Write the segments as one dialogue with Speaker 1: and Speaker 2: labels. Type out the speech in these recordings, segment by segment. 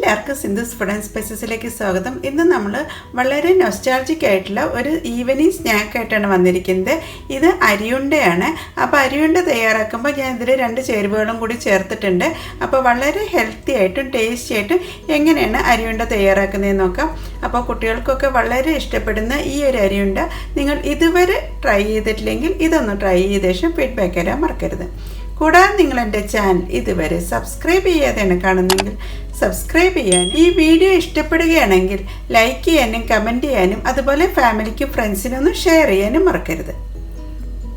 Speaker 1: എല്ലാവർക്കും Sindhu's food and സ്പൈസസിലേക്ക് സ്വാഗതം. ഇന്ന് നമ്മൾ വളരെ നൊസ്റ്റാൾജിക് ആയിട്ടുള്ള ഒരു ഈവനിങ് സ്നാക്കായിട്ടാണ് വന്നിരിക്കുന്നത്. ഇത് അരിയുണ്ടയാണ്. അപ്പോൾ അരിയുണ്ട തയ്യാറാക്കുമ്പോൾ ഞാൻ ഇതിൽ 2 ചേരുവകളും കൂടി ചേർത്തിട്ടുണ്ട്. അപ്പോൾ വളരെ ഹെൽത്തി ആയിട്ടും ടേസ്റ്റി ആയിട്ടും എങ്ങനെയാണ് അരിയുണ്ട തയ്യാറാക്കുന്നതെന്ന് നോക്കാം. അപ്പോൾ കുട്ടികൾക്കൊക്കെ വളരെ ഇഷ്ടപ്പെടുന്ന ഈ ഒരു അരിയുണ്ട നിങ്ങൾ ഇതുവരെ ട്രൈ ചെയ്തിട്ടില്ലെങ്കിൽ ഇതൊന്ന് ട്രൈ ചെയ്ത ശേഷം ഫീഡ്ബാക്ക് തരാൻ മറക്കരുത്. കൂടാതെ നിങ്ങൾ എൻ്റെ ചാനൽ ഇതുവരെ സബ്സ്ക്രൈബ് ചെയ്യാതെയാണ് കാണുന്നതെങ്കിൽ സബ്സ്ക്രൈബ് ചെയ്യാനും ഈ വീഡിയോ ഇഷ്ടപ്പെടുകയാണെങ്കിൽ ലൈക്ക് ചെയ്യാനും കമൻറ്റ് ചെയ്യാനും അതുപോലെ ഫാമിലിക്കും ഫ്രണ്ട്സിനൊന്നും ഷെയർ ചെയ്യാനും മറക്കരുത്.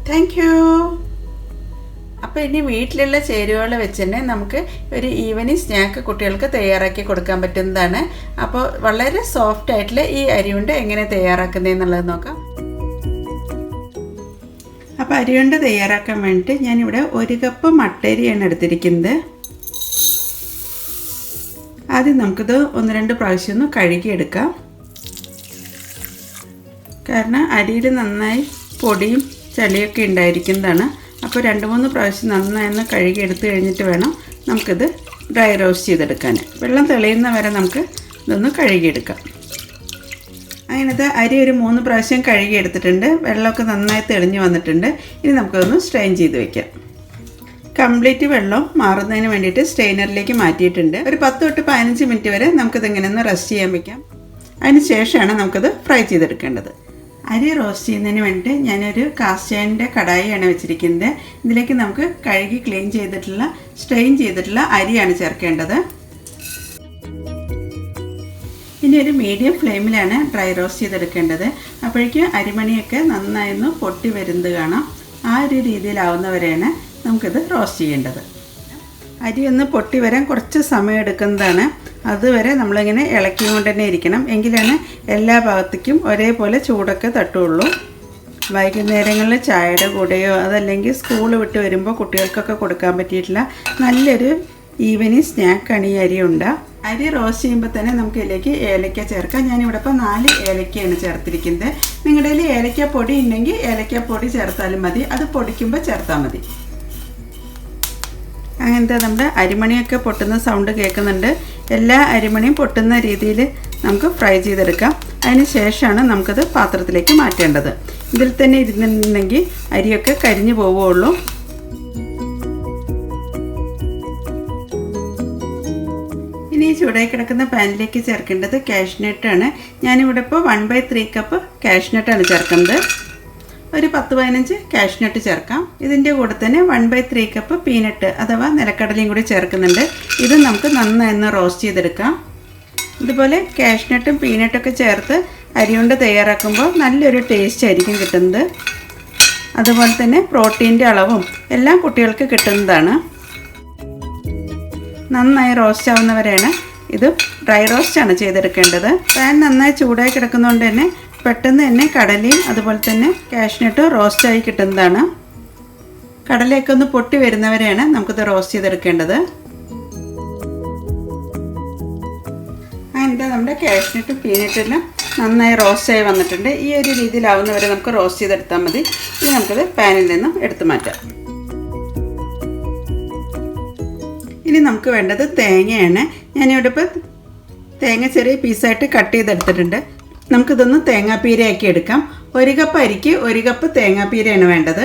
Speaker 1: Thank you. അപ്പോൾ ഇനി വീട്ടിലുള്ള ചേരുവകൾ വെച്ച് തന്നെ നമുക്ക് ഒരു ഈവനിങ് സ്നാക്ക് കുട്ടികൾക്ക് തയ്യാറാക്കി കൊടുക്കാൻ പറ്റുന്നതാണ്. അപ്പോൾ വളരെ സോഫ്റ്റ് ആയിട്ടുള്ള ഈ അരിയുണ്ട എങ്ങനെ തയ്യാറാക്കുന്നതെന്നുള്ളത് നോക്കാം. അപ്പോൾ അരിയുണ്ട തയ്യാറാക്കാൻ വേണ്ടിയിട്ട് ഞാനിവിടെ 1 കപ്പ് മട്ടരിയാണ് എടുത്തിരിക്കുന്നത്. ആദ്യം നമുക്കിത് 1-2 പ്രാവശ്യം ഒന്ന് കഴുകിയെടുക്കാം. കാരണം അരിയിൽ നന്നായി പൊടിയും ചളിയൊക്കെ ഉണ്ടായിരിക്കുന്നതാണ്. അപ്പോൾ 2-3 പ്രാവശ്യം നന്നായി ഒന്ന് കഴുകിയെടുത്ത് കഴിഞ്ഞിട്ട് വേണം നമുക്കിത് ഡ്രൈ റോസ്റ്റ് ചെയ്തെടുക്കാൻ. വെള്ളം തെളിയുന്ന വരെ നമുക്ക് ഇതൊന്ന് കഴുകിയെടുക്കാം. അങ്ങനത്തെ അരി ഒരു 3 പ്രാവശ്യം കഴുകിയെടുത്തിട്ടുണ്ട്. വെള്ളമൊക്കെ നന്നായി തെളിഞ്ഞ് വന്നിട്ടുണ്ട്. ഇനി നമുക്കതൊന്ന് സ്ട്രെയിൻ ചെയ്ത് വയ്ക്കാം. കംപ്ലീറ്റ് വെള്ളം മാറുന്നതിന് വേണ്ടിയിട്ട് സ്ട്രെയിനറിലേക്ക് മാറ്റിയിട്ടുണ്ട്. ഒരു 10 തൊട്ട് 15 മിനിറ്റ് വരെ നമുക്കിതിങ്ങനെ ഒന്ന് റെസ്റ്റ് ചെയ്യാൻ വയ്ക്കാം. അതിന് ശേഷമാണ് നമുക്കത് ഫ്രൈ ചെയ്തെടുക്കേണ്ടത്. അരി റോസ്റ്റ് ചെയ്യുന്നതിന് വേണ്ടിയിട്ട് ഞാനൊരു കാസ്റ്റ് അയണിൻ്റെ കടായിയാണ് വെച്ചിരിക്കുന്നത്. ഇതിലേക്ക് നമുക്ക് കഴുകി ക്ലീൻ ചെയ്തിട്ടുള്ള സ്ട്രെയിൻ ചെയ്തിട്ടുള്ള അരിയാണ് ചേർക്കേണ്ടത്. ഇനി ഒരു മീഡിയം ഫ്ലെയിമിലാണ് ഡ്രൈ റോസ്റ്റ് ചെയ്തെടുക്കേണ്ടത്. അപ്പോഴേക്കും അരിമണിയൊക്കെ നന്നായി ഒന്ന് പൊട്ടി വരുന്നത് കാണാം. ആ ഒരു രീതിയിലാവുന്നവരെയാണ് നമുക്കിത് റോസ്റ്റ് ചെയ്യേണ്ടത്. അരി ഒന്ന് പൊട്ടി വരാൻ കുറച്ച് സമയം എടുക്കുന്നതാണ്. അതുവരെ നമ്മളിങ്ങനെ ഇളക്കിക്കൊണ്ട് തന്നെ ഇരിക്കണം. എങ്കിലാണ് എല്ലാ ഭാഗത്തേക്കും ഒരേപോലെ ചൂടൊക്കെ തട്ടുള്ളൂ. വൈകുന്നേരങ്ങളിൽ ചായയുടെ കൂടെയോ അതല്ലെങ്കിൽ സ്കൂൾ വിട്ട് വരുമ്പോൾ കുട്ടികൾക്കൊക്കെ കൊടുക്കാൻ പറ്റിയിട്ടുള്ള നല്ലൊരു ഈവനിങ് സ്നാക്കാണ് ഈ അരിയുണ്ട. അരി റോസ്റ്റ് ചെയ്യുമ്പോൾ തന്നെ നമുക്ക് ഇതിലേക്ക് ഏലക്ക ചേർക്കാം. ഞാനിവിടെ ഇപ്പോൾ 4 ഏലക്കയാണ് ചേർത്തിരിക്കുന്നത്. നിങ്ങളുടെ കയ്യിൽ ഏലക്ക പൊടി ഉണ്ടെങ്കിൽ ഏലക്ക പൊടി ചേർത്താലും മതി. അത് പൊടിക്കുമ്പോൾ ചേർത്താൽ മതി. അങ്ങനത്തെ നമ്മുടെ അരിമണിയൊക്കെ പൊട്ടുന്ന സൗണ്ട് കേൾക്കുന്നുണ്ട്. എല്ലാ അരിമണിയും പൊട്ടുന്ന രീതിയിൽ നമുക്ക് ഫ്രൈ ചെയ്തെടുക്കാം. അതിന് ശേഷമാണ് നമുക്കത് പാത്രത്തിലേക്ക് മാറ്റേണ്ടത്. ഇതിൽ തന്നെ ഇരുന്നിട്ടുണ്ടെങ്കിൽ അരിയൊക്കെ കരിഞ്ഞു പോവുകയുള്ളൂ. ഇനി ചൂടായി കിടക്കുന്ന പാനിലേക്ക് ചേർക്കേണ്ടത് കാഷ്നട്ടാണ്. ഞാനിവിടെ ഇപ്പോൾ 1/3 കപ്പ് കാഷ്നട്ടാണ് ചേർക്കുന്നത്. ഒരു 10-15 കാഷ്നട്ട് ചേർക്കാം. ഇതിൻ്റെ കൂടെ തന്നെ 1/3 കപ്പ് പീനട്ട് അഥവാ നിലക്കടലയും കൂടി ചേർക്കുന്നുണ്ട്. ഇത് നമുക്ക് നന്നായി റോസ്റ്റ് ചെയ്തെടുക്കാം. ഇതുപോലെ കാഷ്നട്ടും പീനട്ടൊക്കെ ചേർത്ത് അരിയുണ്ട തയ്യാറാക്കുമ്പോൾ നല്ലൊരു ടേസ്റ്റ് ആയിരിക്കും കിട്ടുന്നത്. അതുപോലെ തന്നെ പ്രോട്ടീൻ്റെ അളവും എല്ലാം കുട്ടികൾക്ക് കിട്ടുന്നതാണ്. നന്നായി റോസ്റ്റ് ആവുന്നവരെയാണ് ഇത് ഡ്രൈ റോസ്റ്റാണ് ചെയ്തെടുക്കേണ്ടത്. പാൻ നന്നായി ചൂടായി കിടക്കുന്നതുകൊണ്ട് തന്നെ പെട്ടെന്ന് തന്നെ കടലയും അതുപോലെ തന്നെ കാഷ്നട്ട് റോസ്റ്റായി കിട്ടുന്നതാണ്. കടലയൊക്കെ ഒന്ന് പൊട്ടി വരുന്നവരെയാണ് നമുക്കിത് റോസ്റ്റ് ചെയ്തെടുക്കേണ്ടത്. അങ്ങനത്തെ നമ്മുടെ കാഷ്നട്ടും പീനട്ടെല്ലാം നന്നായി റോസ്റ്റായി വന്നിട്ടുണ്ട്. ഈ ഒരു രീതിയിലാവുന്നവരെ നമുക്ക് റോസ്റ്റ് ചെയ്തെടുത്താൽ മതി. ഇനി നമുക്കിത് പാനിൽ നിന്നും എടുത്തു മാറ്റാം. ഇനി നമുക്ക് വേണ്ടത് തേങ്ങയാണ്. ഞാനിവിടെ ഇപ്പോൾ തേങ്ങ ചെറിയ പീസായിട്ട് കട്ട് ചെയ്തെടുത്തിട്ടുണ്ട്. നമുക്കിതൊന്ന് തേങ്ങാപ്പീരയാക്കി എടുക്കാം. 1 കപ്പ് അരിക്ക് 1 കപ്പ് തേങ്ങാപ്പീരയാണ് വേണ്ടത്.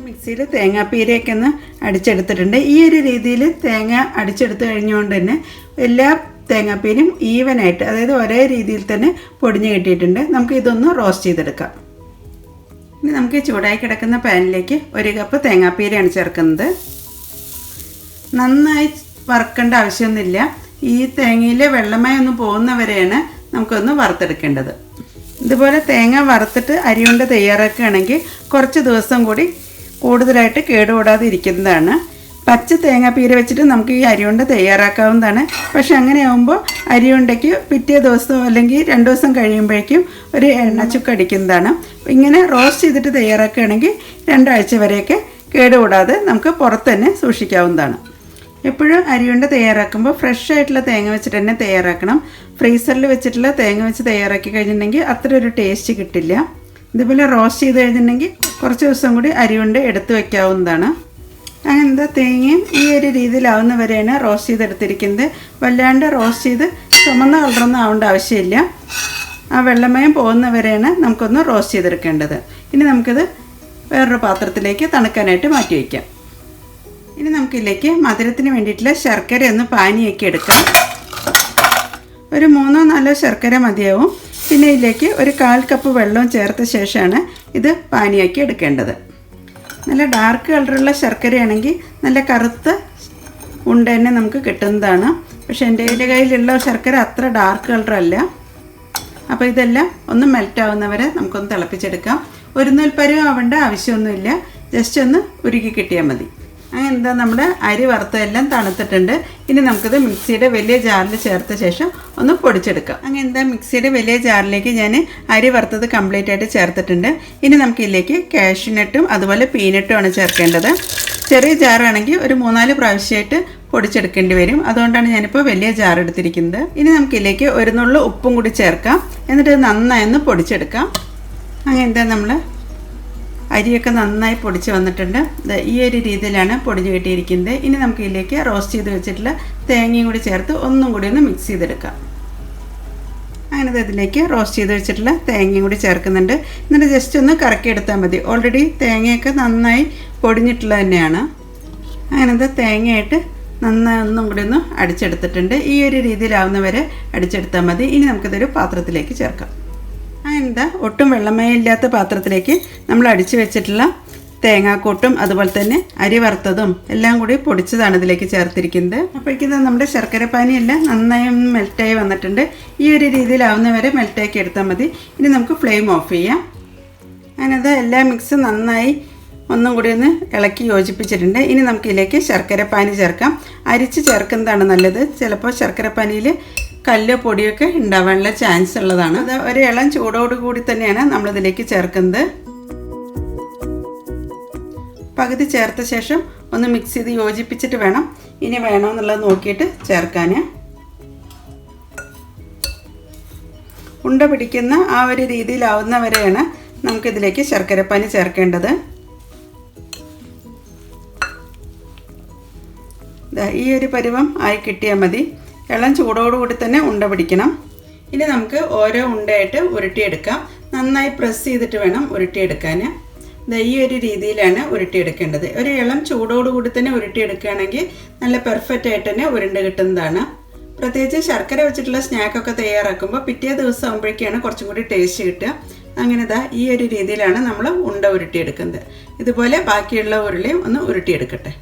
Speaker 1: മിക്സിയിൽ തേങ്ങാപ്പീരയൊക്കെ ഒന്ന് അടിച്ചെടുത്തിട്ടുണ്ട്. ഈ ഒരു രീതിയിൽ തേങ്ങ അടിച്ചെടുത്ത് കഴിഞ്ഞുകൊണ്ട് തന്നെ എല്ലാ തേങ്ങാപ്പീരും ഈവനായിട്ട് അതായത് ഒരേ രീതിയിൽ തന്നെ പൊടിഞ്ഞ് കിട്ടിയിട്ടുണ്ട്. നമുക്ക് ഇതൊന്ന് റോസ്റ്റ് ചെയ്തെടുക്കാം. ഇനി നമുക്ക് ചൂടായി കിടക്കുന്ന പാനിലേക്ക് 1 കപ്പ് തേങ്ങാപ്പീരയാണ് ചേർക്കുന്നത്. നന്നായി വറുക്കേണ്ട ആവശ്യമൊന്നുമില്ല. ഈ തേങ്ങയിലെ വെള്ളമായി ഒന്ന് പോകുന്നവരെയാണ് നമുക്കൊന്ന് വറുത്തെടുക്കേണ്ടത്. ഇതുപോലെ തേങ്ങ വറുത്തിട്ട് അരിയുണ്ട തയ്യാറാക്കുകയാണെങ്കിൽ കുറച്ച് ദിവസം കൂടി കൂടുതലായിട്ട് കേടുകൂടാതെ ഇരിക്കുന്നതാണ്. പച്ച തേങ്ങാപ്പീര വെച്ചിട്ട് നമുക്ക് ഈ അരിയുണ്ട തയ്യാറാക്കാവുന്നതാണ്. പക്ഷെ അങ്ങനെ ആകുമ്പോൾ അരിയുണ്ടയ്ക്ക് പിറ്റേ ദിവസം അല്ലെങ്കിൽ 2 ദിവസം കഴിയുമ്പോഴേക്കും ഒരു എണ്ണച്ചുക്ക് അടിക്കുന്നതാണ്. ഇങ്ങനെ റോസ്റ്റ് ചെയ്തിട്ട് തയ്യാറാക്കുകയാണെങ്കിൽ 2 ആഴ്ച വരെയൊക്കെ കേടുകൂടാതെ നമുക്ക് പുറത്ത് തന്നെ സൂക്ഷിക്കാവുന്നതാണ്. എപ്പോഴും അരിയുണ്ട തയ്യാറാക്കുമ്പോൾ ഫ്രഷ് ആയിട്ടുള്ള തേങ്ങ വെച്ചിട്ട് തന്നെ തയ്യാറാക്കണം. ഫ്രീസറിൽ വെച്ചിട്ടുള്ള തേങ്ങ വെച്ച് തയ്യാറാക്കി കഴിഞ്ഞിട്ടുണ്ടെങ്കിൽ അത്ര ഒരു ടേസ്റ്റ് കിട്ടില്ല. ഇതുപോലെ റോസ്റ്റ് ചെയ്ത് കഴിഞ്ഞിട്ടുണ്ടെങ്കിൽ കുറച്ച് ദിവസം കൂടി അരിയുണ്ട എടുത്ത് വയ്ക്കാവുന്നതാണ്. അങ്ങനത്തെ തേങ്ങയും ഈ ഒരു രീതിയിലാവുന്ന വരെയാണ് റോസ്റ്റ് ചെയ്തെടുത്തിരിക്കുന്നത്. വല്ലാണ്ട് റോസ്റ്റ് ചെയ്ത് ചുമന്ന കളറൊന്നും ആവേണ്ട ആവശ്യമില്ല. ആ വെള്ളമയം പോകുന്ന വരെയാണ് നമുക്കൊന്ന് റോസ്റ്റ് ചെയ്തെടുക്കേണ്ടത്. ഇനി നമുക്കിത് വേറൊരു പാത്രത്തിലേക്ക് തണുക്കാനായിട്ട് മാറ്റി വയ്ക്കാം. ഇനി നമുക്കിതിലേക്ക് മധുരത്തിന് വേണ്ടിയിട്ടുള്ള ശർക്കര ഒന്ന് പാനിയാക്കി എടുക്കാം. ഒരു 3-4 ശർക്കര മതിയാവും. പിന്നെ ഇതിലേക്ക് ഒരു 1/4 കപ്പ് വെള്ളവും ചേർത്ത ശേഷമാണ് ഇത് പാനിയാക്കി എടുക്കേണ്ടത്. നല്ല ഡാർക്ക് കളറുള്ള ശർക്കരയാണെങ്കിൽ നല്ല കറുത്ത ഉണ്ട തന്നെ നമുക്ക് കിട്ടുന്നതാണ്. പക്ഷേ എൻ്റെ കയ്യിലുള്ള ശർക്കര അത്ര ഡാർക്ക് കളറല്ല. അപ്പോൾ ഇതെല്ലാം ഒന്ന് മെൽറ്റാവുന്നവരെ നമുക്കൊന്ന് തിളപ്പിച്ചെടുക്കാം. ഒരു നൂൽപ്പരുവം ആവേണ്ട ആവശ്യമൊന്നുമില്ല, ജസ്റ്റ് ഒന്ന് ഉരുക്കി കിട്ടിയാൽ മതി. അങ്ങനെ നമ്മുടെ അരി വറുത്തതെല്ലാം തണുത്തിട്ടുണ്ട്. ഇനി നമുക്കിത് മിക്സിയുടെ വലിയ ജാറിൽ ചേർത്ത ശേഷം ഒന്ന് പൊടിച്ചെടുക്കാം. അങ്ങനെ മിക്സിയുടെ വലിയ ജാറിലേക്ക് ഞാൻ അരി വറുത്തത് കംപ്ലീറ്റ് ആയിട്ട് ചേർത്തിട്ടുണ്ട്. ഇനി നമുക്കിതിലേക്ക് കാഷ്യൂനട്ടും അതുപോലെ പീനട്ടുമാണ് ചേർക്കേണ്ടത്. ചെറിയ ജാറാണെങ്കിൽ ഒരു 3-4 പ്രാവശ്യമായിട്ട് പൊടിച്ചെടുക്കേണ്ടി വരും. അതുകൊണ്ടാണ് ഞാനിപ്പോൾ വലിയ ജാർ എടുത്തിരിക്കുന്നത്. ഇനി നമുക്കിതിലേക്ക് ഒരു നുള്ളു ഉപ്പും കൂടി ചേർക്കാം. എന്നിട്ട് നന്നായി ഒന്ന് പൊടിച്ചെടുക്കാം. അങ്ങനെ നമ്മൾ അരിയൊക്കെ നന്നായി പൊടിച്ച് വന്നിട്ടുണ്ട്. ഈ ഒരു രീതിയിലാണ് പൊടിഞ്ഞ് കിട്ടിയിരിക്കുന്നത്. ഇനി നമുക്ക് ഇതിലേക്ക് റോസ്റ്റ് ചെയ്ത് വെച്ചിട്ടുള്ള തേങ്ങയും കൂടി ചേർത്ത് ഒന്നും കൂടി ഒന്ന് മിക്സ് ചെയ്തെടുക്കാം. അങ്ങനെ ഇതിലേക്ക് റോസ്റ്റ് ചെയ്ത് വെച്ചിട്ടുള്ള തേങ്ങയും കൂടി ചേർക്കുന്നുണ്ട്. എന്നിട്ട് ജസ്റ്റ് ഒന്ന് കറക്കിയെടുത്താൽ മതി. ഓൾറെഡി തേങ്ങയൊക്കെ നന്നായി പൊടിഞ്ഞിട്ടുള്ളത് തന്നെയാണ്. അങ്ങനെ തേങ്ങയായിട്ട് നന്നായി ഒന്നും കൂടി ഒന്ന് അടിച്ചെടുത്തിട്ടുണ്ട്. ഈ ഒരു രീതിയിലാവുന്നവരെ അടിച്ചെടുത്താൽ മതി. ഇനി നമുക്കിതൊരു പാത്രത്തിലേക്ക് ചേർക്കാം. അങ്ങനെ ഒട്ടും വെള്ളമയമില്ലാത്ത പാത്രത്തിലേക്ക് നമ്മൾ അടിച്ചു വെച്ചിട്ടുള്ള തേങ്ങാക്കൂട്ടും അതുപോലെ തന്നെ അരി വറുത്തതും എല്ലാം കൂടി പൊടിച്ചതാണ് ഇതിലേക്ക് ചേർത്തിരിക്കുന്നത്. അപ്പോഴേക്കും നമ്മുടെ ശർക്കരപ്പാനിയെല്ലാം നന്നായി മെൽറ്റായി വന്നിട്ടുണ്ട്. ഈ ഒരു രീതിയിലാവുന്നവരെ മെൽറ്റാക്കി എടുത്താൽ മതി. ഇനി നമുക്ക് ഫ്ലെയിം ഓഫ് ചെയ്യാം. അങ്ങനെ എല്ലാ മിക്സ് നന്നായി ഒന്നും കൂടി ഒന്ന് ഇളക്കി യോജിപ്പിച്ചിട്ടുണ്ട്. ഇനി നമുക്കിതിലേക്ക് ശർക്കരപ്പാനി ചേർക്കാം. അരിച്ച് ചേർക്കുന്നതാണ് നല്ലത്. ചിലപ്പോൾ ശർക്കരപ്പാനിയിൽ കല്ല് പൊടിയൊക്കെ ഉണ്ടാവാനുള്ള ചാൻസ് ഉള്ളതാണ്. അത് ഒരു ഇളം ചൂടോട് കൂടി തന്നെയാണ് നമ്മളിതിലേക്ക് ചേർക്കുന്നത്. പകുതി ചേർത്ത ശേഷം ഒന്ന് മിക്സ് ചെയ്ത് യോജിപ്പിച്ചിട്ട് വേണം ഇനി വേണമെന്നുള്ളത് നോക്കിയിട്ട് ചേർക്കാൻ. ഉണ്ട പിടിക്കുന്ന ആ ഒരു രീതിയിലാവുന്നവരെയാണ് നമുക്കിതിലേക്ക് ശർക്കരപ്പാനി ചേർക്കേണ്ടത്. ഈ ഒരു പരുവം ആയി കിട്ടിയാൽ മതി. ഇളം ചൂടോടുകൂടി തന്നെ ഉണ്ട പിടിക്കണം. ഇനി നമുക്ക് ഓരോ ഉണ്ടയായിട്ട് ഉരുട്ടിയെടുക്കാം. നന്നായി പ്രസ് ചെയ്തിട്ട് വേണം ഉരുട്ടിയെടുക്കാൻ. ഈ ഒരു രീതിയിലാണ് ഉരുട്ടിയെടുക്കേണ്ടത്. ഒരു ഇളം ചൂടോടുകൂടി തന്നെ ഉരുട്ടിയെടുക്കുകയാണെങ്കിൽ നല്ല പെർഫെക്റ്റ് ആയിട്ട് തന്നെ ഉരുണ്ട് കിട്ടുന്നതാണ്. പ്രത്യേകിച്ച് ശർക്കര വെച്ചിട്ടുള്ള സ്നാക്കൊക്കെ തയ്യാറാക്കുമ്പോൾ പിറ്റേ ദിവസം ആകുമ്പോഴേക്കാണ് കുറച്ചും കൂടി ടേസ്റ്റ് കിട്ടുക. അങ്ങനെ ഈ ഒരു രീതിയിലാണ് നമ്മൾ ഉണ്ട ഉരുട്ടിയെടുക്കുന്നത്. ഇതുപോലെ ബാക്കിയുള്ള ഉരുളിയും ഒന്ന് ഉരുട്ടിയെടുക്കട്ടെ.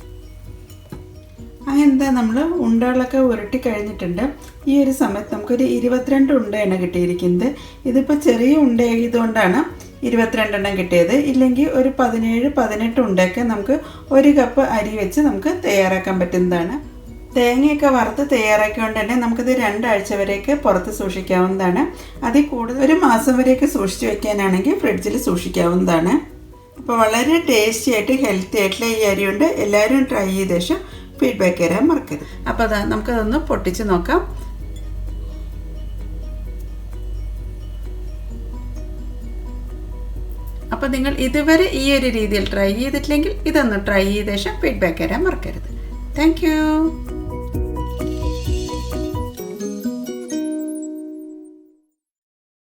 Speaker 1: അങ്ങനെ നമ്മൾ ഉണ്ടകളൊക്കെ ഉരുട്ടി കഴിഞ്ഞിട്ടുണ്ട്. ഈ ഒരു സമയത്ത് നമുക്കൊരു 22 ഉണ്ടയാണ് കിട്ടിയിരിക്കുന്നത്. ഇതിപ്പോൾ ചെറിയ ഉണ്ടയായതുകൊണ്ടാണ് 22 എണ്ണം കിട്ടിയത്. ഇല്ലെങ്കിൽ ഒരു 17-18 ഉണ്ടയൊക്കെ നമുക്ക് 1 കപ്പ് അരി വെച്ച് നമുക്ക് തയ്യാറാക്കാൻ പറ്റുന്നതാണ്. തേങ്ങയൊക്കെ വറുത്ത് തയ്യാറാക്കിക്കൊണ്ട് തന്നെ നമുക്കിത് 2 ആഴ്ച വരെയൊക്കെ പുറത്ത് സൂക്ഷിക്കാവുന്നതാണ്. അതിൽ കൂടുതൽ 1 മാസം വരെയൊക്കെ സൂക്ഷിച്ച് വയ്ക്കാനാണെങ്കിൽ ഫ്രിഡ്ജിൽ സൂക്ഷിക്കാവുന്നതാണ്. അപ്പോൾ വളരെ ടേസ്റ്റി ആയിട്ട് ഹെൽത്തി ആയിട്ടുള്ള ഈ അരിയുണ്ട്. എല്ലാവരും ട്രൈ ചെയ്ത ശേഷം ഫീഡ്ബാക്ക് തരാൻ മറക്കരുത്. അപ്പോൾ നമുക്കതൊന്ന് പൊട്ടിച്ച് നോക്കാം. അപ്പോൾ നിങ്ങൾ ഇതുവരെ ഈ ഒരു രീതിയിൽ ട്രൈ ചെയ്തിട്ടില്ലെങ്കിൽ ഇതൊന്ന് ട്രൈ ചെയ്ത ശേഷം ഫീഡ്ബാക്ക് തരാൻ മറക്കരുത്. Thank you.